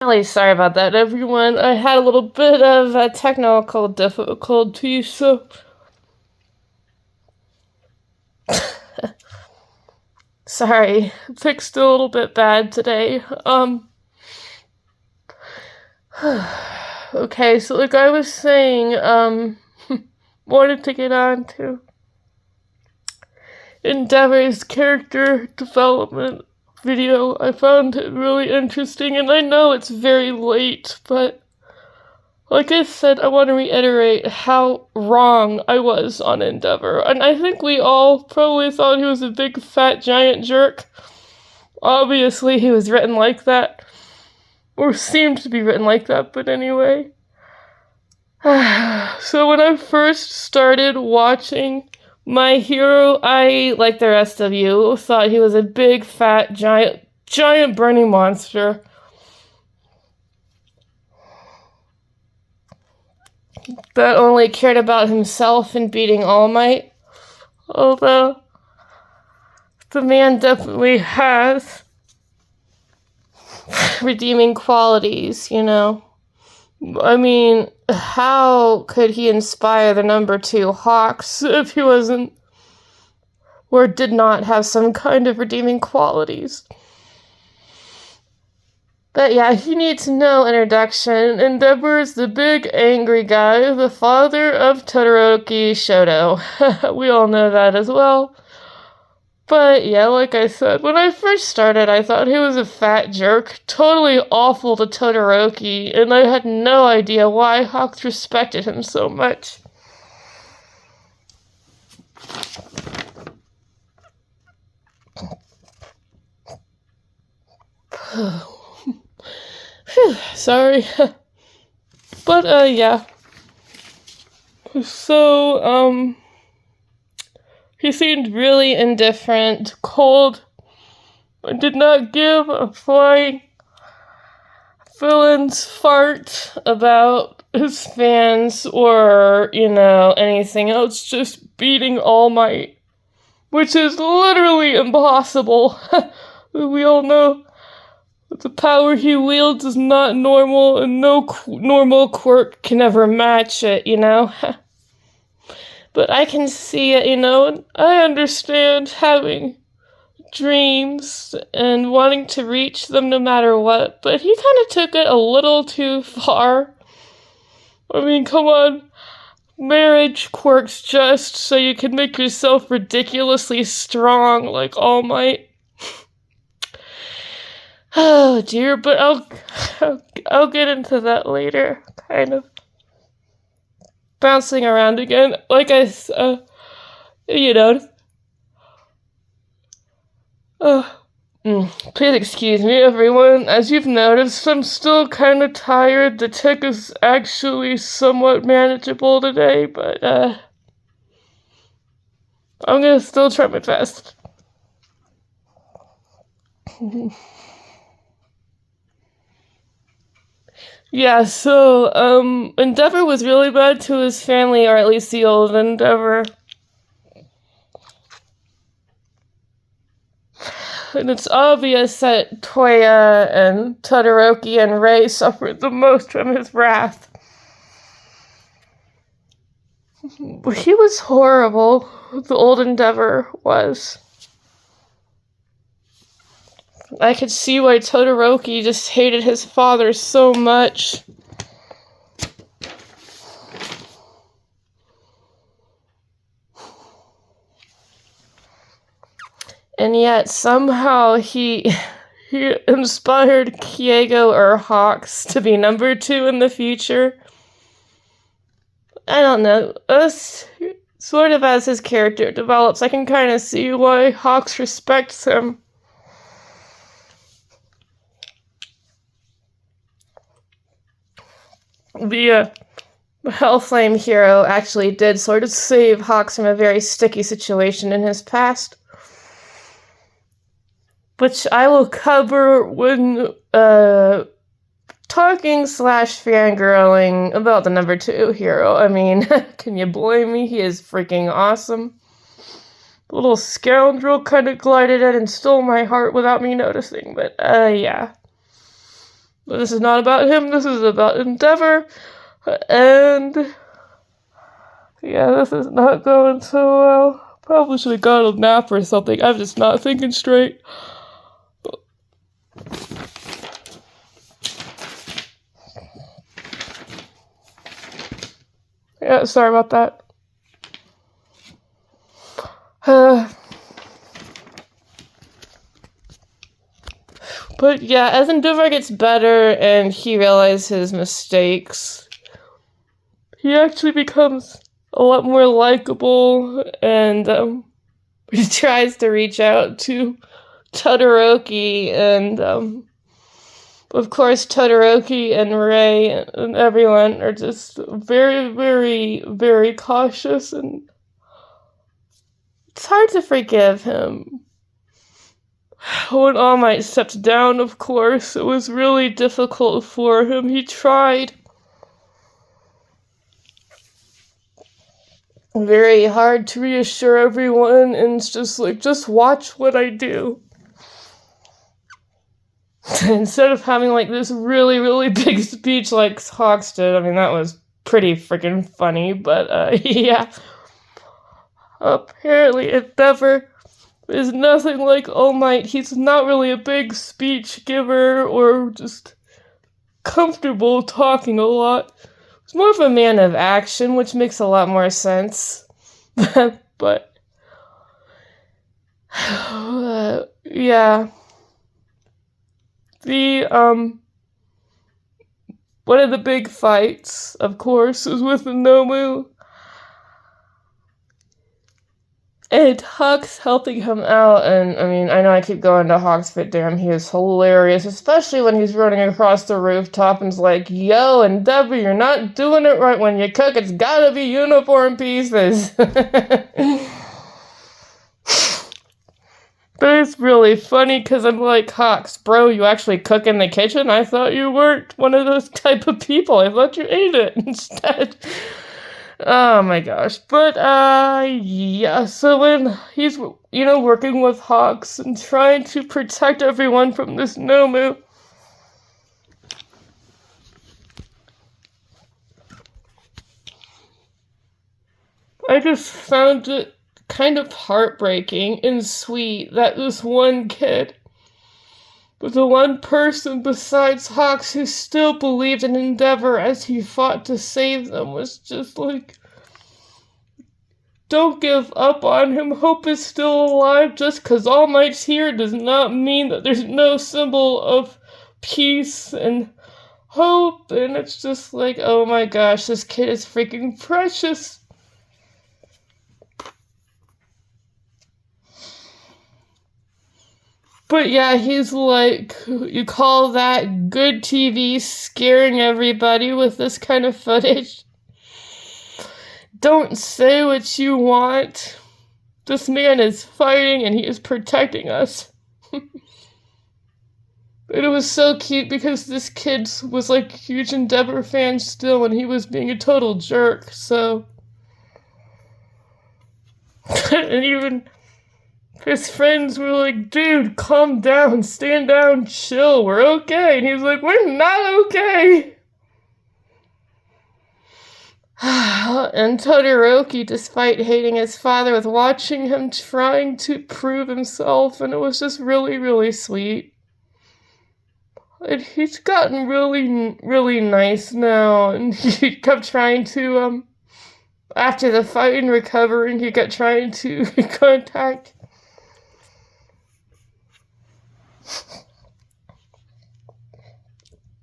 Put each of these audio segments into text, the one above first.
Really sorry about that, everyone. I had a little bit of a technical difficulty, so sorry. Fixed a little bit bad today. Okay, so like I was saying, wanted to get on to Endevor's character development video. I found it really interesting, and I know it's very late, but like I said, I want to reiterate how wrong I was on Endevor. And I think we all probably thought he was a big, fat, giant jerk. Obviously, he was written like that. Or seemed to be written like that, but anyway. So when I first started watching my hero, I, like the rest of you, thought he was a big, fat, giant burning monster. That only cared about himself and beating All Might. Although, the man definitely has redeeming qualities, you know. I mean, how could he inspire the number 2 Hawks if he wasn't, or did not have some kind of redeeming qualities? But yeah, he needs no introduction. Endevor is the big angry guy, the father of Todoroki Shoto. We all know that as well. But yeah, like I said, when I first started, I thought he was a fat jerk, totally awful to Todoroki, and I had no idea why Hawks respected him so much. Sorry. But, yeah. So, he seemed really indifferent, cold, and did not give a flying villain's fart about his fans or, anything else, just beating All Might, which is literally impossible. We all know that the power he wields is not normal, and no normal quirk can ever match it, But I can see it, and I understand having dreams and wanting to reach them no matter what, but he kind of took it a little too far. I mean, come on. Marriage quirks just so you can make yourself ridiculously strong like All Might. Oh dear, but I'll get into that later, kind of. Bouncing around again, like I, please excuse me, everyone. As you've noticed, I'm still kind of tired. The tick is actually somewhat manageable today, but, I'm gonna still try my best. Yeah, so, Endevor was really bad to his family, or at least the old Endevor. And it's obvious that Toya and Todoroki and Rei suffered the most from his wrath. He was horrible, the old Endevor was. I could see why Todoroki just hated his father so much. And yet, somehow, he inspired Kiego or Hawks to be number 2 in the future. I don't know. Sort of as his character develops, I can kind of see why Hawks respects him. The Hellflame hero actually did sort of save Hawks from a very sticky situation in his past, which I will cover when talking / fangirling about the number 2 hero. I mean, can you blame me? He is freaking awesome. The little scoundrel kind of glided in and stole my heart without me noticing, but yeah. But this is not about him, this is about Endevor. And yeah, this is not going so well. Probably should have got a nap or something. I'm just not thinking straight. Yeah, sorry about that. But yeah, as Endevor gets better and he realizes his mistakes, he actually becomes a lot more likable, and he tries to reach out to Todoroki, and of course Todoroki and Ray and everyone are just very, very, very cautious, and it's hard to forgive him. When All Might stepped down, of course, it was really difficult for him. He tried very hard to reassure everyone, and it's just like, just watch what I do. Instead of having like this really, really big speech like Hawks did. I mean, that was pretty freaking funny, but yeah. Apparently, Endevor is nothing like All Might. He's not really a big speech giver or just comfortable talking a lot. He's more of a man of action, which makes a lot more sense. But yeah. One of the big fights, of course, was with Nomu. And Hawks helping him out, and I mean, I know I keep going to Hawks, but damn, he is hilarious, especially when he's running across the rooftop and's like, yo, Endevor, you're not doing it right when you cook, it's gotta be uniform pieces. But it's really funny, because I'm like, Hawks, bro, you actually cook in the kitchen? I thought you weren't one of those type of people. I thought you ate it instead. Oh my gosh. But, yeah, so when he's, working with Hawks and trying to protect everyone from this Nomu, I just found it kind of heartbreaking and sweet that this one kid was the one person besides Hawks who still believed in Endevor as he fought to save them, was just like, don't give up on him. Hope is still alive. Just because All Might's here does not mean that there's no symbol of peace and hope. And it's just like, oh my gosh, this kid is freaking precious. But yeah, he's like, you call that good TV, scaring everybody with this kind of footage? Don't say what you want. This man is fighting and he is protecting us. But it was so cute because this kid was like a huge Endevor fan still, and he was being a total jerk, so. And even his friends were like, dude, calm down, stand down, chill, we're okay. And he was like, we're not okay. And Todoroki, despite hating his father, was watching him trying to prove himself, and it was just really, really sweet. And he's gotten really, really nice now, and he kept trying to, after the fight and recovering, he kept trying to contact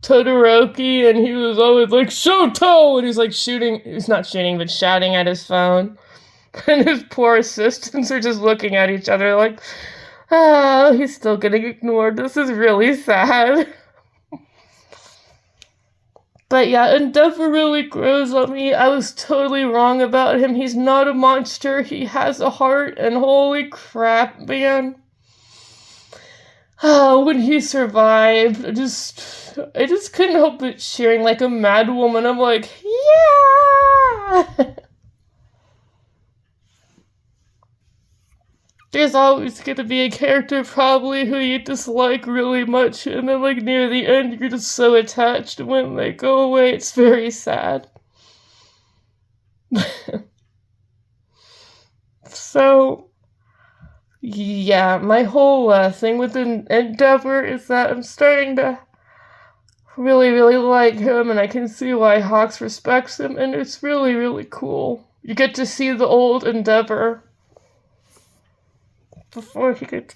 Todoroki, and he was always like, Shoto! And he's like shouting at his phone. And his poor assistants are just looking at each other like, he's still getting ignored. This is really sad. But yeah, Endevor really grows on me. I was totally wrong about him. He's not a monster. He has a heart, and holy crap, man. When he survived, I just couldn't help but cheering like a mad woman. I'm like, yeah! there's always gonna be a character probably who you dislike really much, and then like near the end you're just so attached, and when they go away it's very sad. So yeah, my whole thing with Endevor is that I'm starting to really, really like him, and I can see why Hawks respects him, and it's really, really cool. You get to see the old Endevor before he gets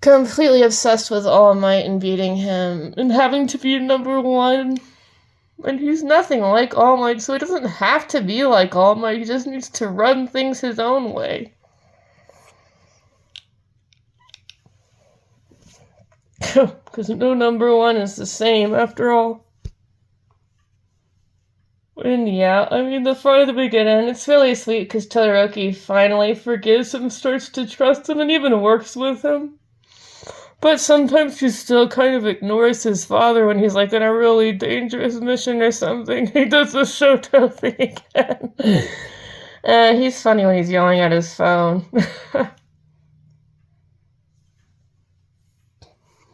completely obsessed with All Might and beating him, and having to be #1. And he's nothing like All Might, so he doesn't have to be like All Might, he just needs to run things his own way. Because no #1 is the same, after all. And yeah, I mean, the farther we get in, it's really sweet because Todoroki finally forgives him, starts to trust him, and even works with him. But sometimes he still kind of ignores his father when he's like in a really dangerous mission or something. He does the Shoto thing again. He's funny when he's yelling at his phone.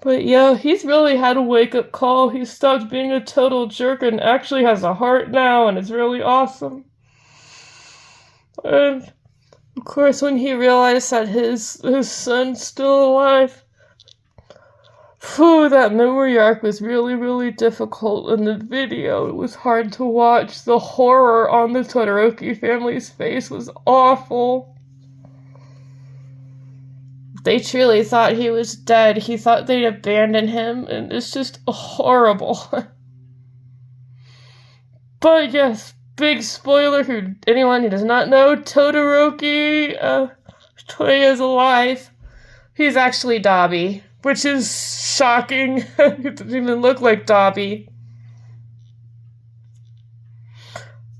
But yeah, he's really had a wake-up call. He stopped being a total jerk and actually has a heart now, and it's really awesome. And of course, when he realized that his son's still alive, that memory arc was really, really difficult in the video. It was hard to watch. The horror on the Todoroki family's face was awful. They truly thought he was dead. He thought they'd abandon him, and it's just horrible. But yes, big spoiler for anyone who does not know, Todoroki, Toya's alive. He's actually Dabi, which is shocking. He doesn't even look like Dabi.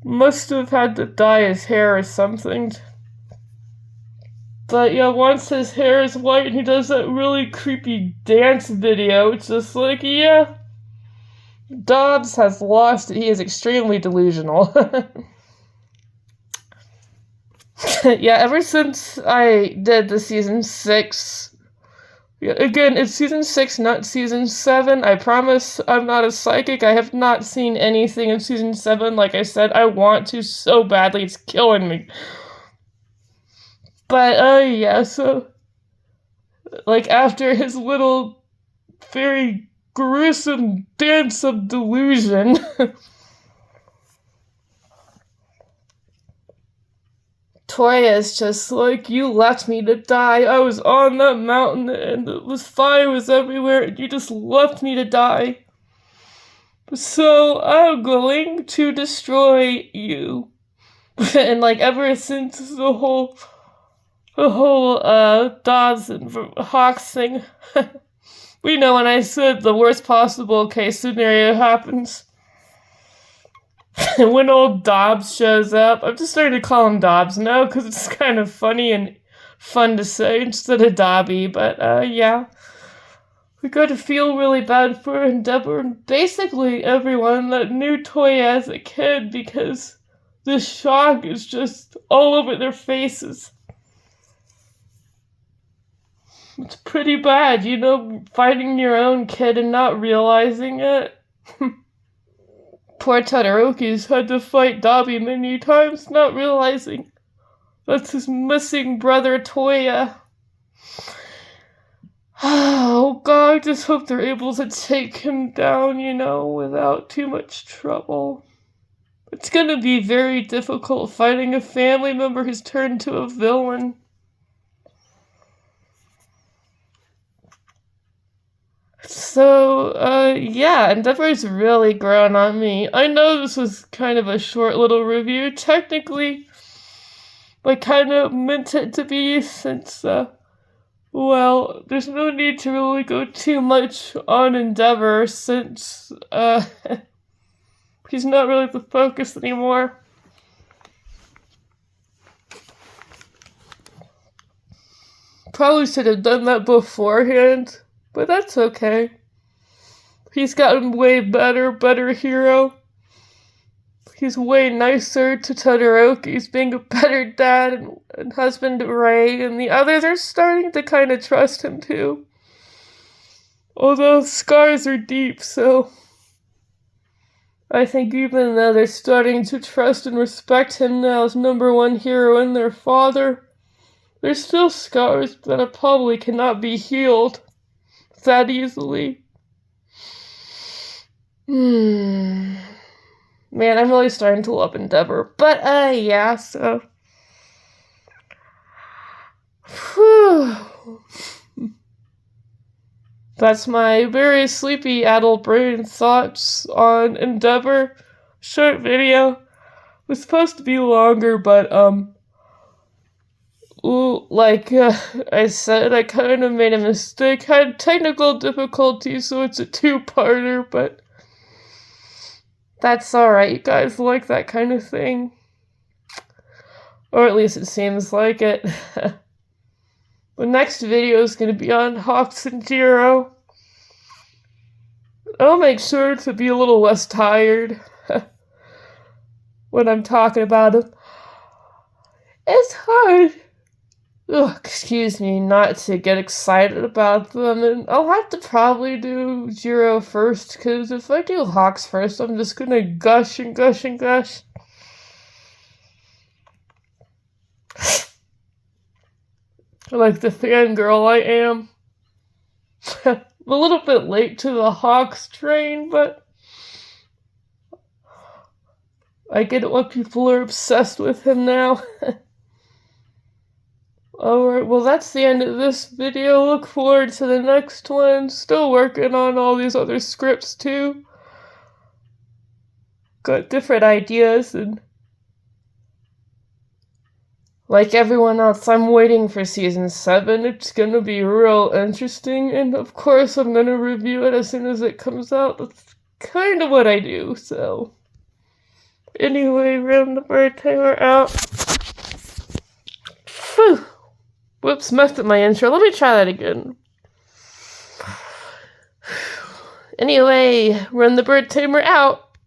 Must have had to dye his hair or something. But yeah, once his hair is white and he does that really creepy dance video, it's just like, yeah, Dobbs has lost it. He is extremely delusional. Yeah, ever since I did the season 6, again, it's season 6, not season 7. I promise I'm not a psychic. I have not seen anything in season 7. Like I said, I want to so badly. It's killing me. But, yeah, so, like, after his little, very gruesome dance of delusion, Toya is just like, you left me to die. I was on that mountain, and it was fire was everywhere, and you just left me to die. So, I'm going to destroy you. And, like, ever since the whole Dobbs and Hawks thing, we know when I said the worst possible case scenario happens. When old Dobbs shows up, I'm just starting to call him Dobbs now because it's kind of funny and fun to say instead of Dabi. But yeah, we got to feel really bad for Endevor and basically everyone that knew Toya as a kid because the shock is just all over their faces. It's pretty bad, you know, finding your own kid and not realizing it. Poor Todoroki's had to fight Dabi many times, not realizing that's his missing brother Toya. Oh god, I just hope they're able to take him down, you know, without too much trouble. It's gonna be very difficult fighting a family member who's turned to a villain. So, yeah, Endeavor's really grown on me. I know this was kind of a short little review. Technically, I kind of meant it to be since, well, there's no need to really go too much on Endevor since, he's not really the focus anymore. Probably should have done that beforehand. But that's okay. He's gotten way better hero. he's way nicer to Todoroki. He's being a better dad and husband to Rei, and the others are starting to kind of trust him too. Although scars are deep, so I think even though they're starting to trust and respect him now as number one hero and their father, there's still scars that probably cannot be healed that easily. Man, I'm really starting to love Endevor. But, yeah, so. Whew. That's my very sleepy adult brain thoughts on Endevor. Short video. It was supposed to be longer, but, I said, I kind of made a mistake. Had technical difficulties, so it's a two-parter, but that's alright. You guys like that kind of thing. Or at least it seems like it. The next video is going to be on Hawks and Jiro. I'll make sure to be a little less tired when I'm talking about them. It's hard, not to get excited about them, and I'll have to probably do Jiro first, because if I do Hawks first, I'm just gonna gush and gush and gush. Like the fangirl I am. I'm a little bit late to the Hawks train, but I get it when people are obsessed with him now. Alright, well that's the end of this video. Look forward to the next one. Still working on all these other scripts too. Got different ideas, and like everyone else, I'm waiting for season 7. It's gonna be real interesting, and of course I'm gonna review it as soon as it comes out. That's kind of what I do, so. Anyway, Rem the Bird Tamer out. Phew. Whoops, messed up my intro. Let me try that again. Anyway, Rem the Bird Tamer out.